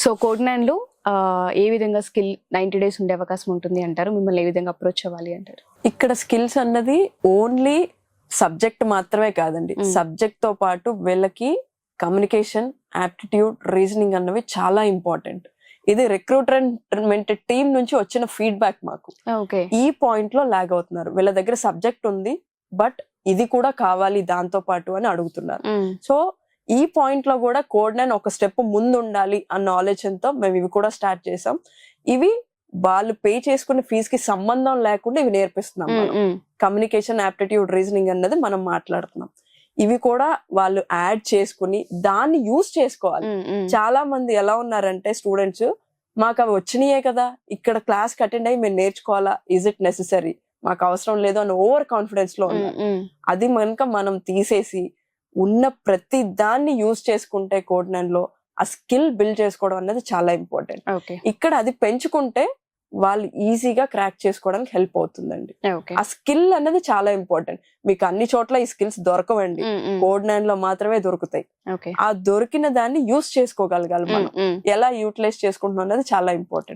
So code 9 లో ఏ విధంగా skill 90 days ఉండే అవకాశం ఉంటుంది అంటారు? మిమ్మల్ని ఏ విధంగా అప్రోచ్ అవ్వాలి అంటారు? ఇక్కడ స్కిల్స్ అన్నది ఓన్లీ సబ్జెక్ట్ మాత్రమే కాదండి. సబ్జెక్ట్ తో పాటు వీళ్ళకి కమ్యూనికేషన్, యాప్టిట్యూడ్, రీజనింగ్ అన్నవి చాలా ఇంపార్టెంట్. ఇది రిక్రూట్మెంట్ టీం నుంచి వచ్చిన ఫీడ్బ్యాక్ మాకు. ఈ పాయింట్ లో లాగ్ అవుతున్నారు. వీళ్ళ దగ్గర సబ్జెక్ట్ ఉంది బట్ ఇది కూడా కావాలి దాంతో పాటు అని అడుగుతున్నారు. సో ఈ పాయింట్ లో కూడా కోడ్ 9 ఒక స్టెప్ ముందు ఉండాలి అన్న ఆలోచనతో మేము ఇవి కూడా స్టార్ట్ చేసాం. ఇవి వాళ్ళు పే చేసుకునే ఫీజు కి సంబంధం లేకుండా ఇవి నేర్పిస్తున్నాం. కమ్యూనికేషన్, యాప్టిట్యూడ్, రీజనింగ్ అన్నది మనం మాట్లాడుతున్నాం. ఇవి కూడా వాళ్ళు యాడ్ చేసుకుని దాన్ని యూజ్ చేసుకోవాలి. చాలా మంది ఎలా ఉన్నారంటే స్టూడెంట్స్, మాకు అవి వచ్చినాయే కదా, ఇక్కడ క్లాస్ కి అటెండ్ అయ్యి మేము నేర్చుకోవాలా, ఈజ్ ఇట్ నెసెసరీ, మాకు అవసరం లేదు అని ఓవర్ కాన్ఫిడెన్స్ లో ఉన్నారు. అది కనుక మనం తీసేసి ఉన్న ప్రతి దాన్ని యూజ్ చేసుకుంటే కోడ్ 9 లో ఆ స్కిల్ బిల్డ్ చేసుకోవడం అనేది చాలా ఇంపార్టెంట్. ఇక్కడ అది పెంచుకుంటే వాళ్ళు ఈజీగా క్రాక్ చేసుకోవడానికి హెల్ప్ అవుతుందండి. ఆ స్కిల్ అనేది చాలా ఇంపార్టెంట్. మీకు అన్ని చోట్ల ఈ స్కిల్స్ దొరకవండి, కోడ్ 9 లో మాత్రమే దొరుకుతాయి. ఆ దొరికిన దాన్ని యూజ్ చేసుకోగలగాలి మనం. ఎలా యూటిలైజ్ చేసుకుంటున్నాం అనేది చాలా ఇంపార్టెంట్.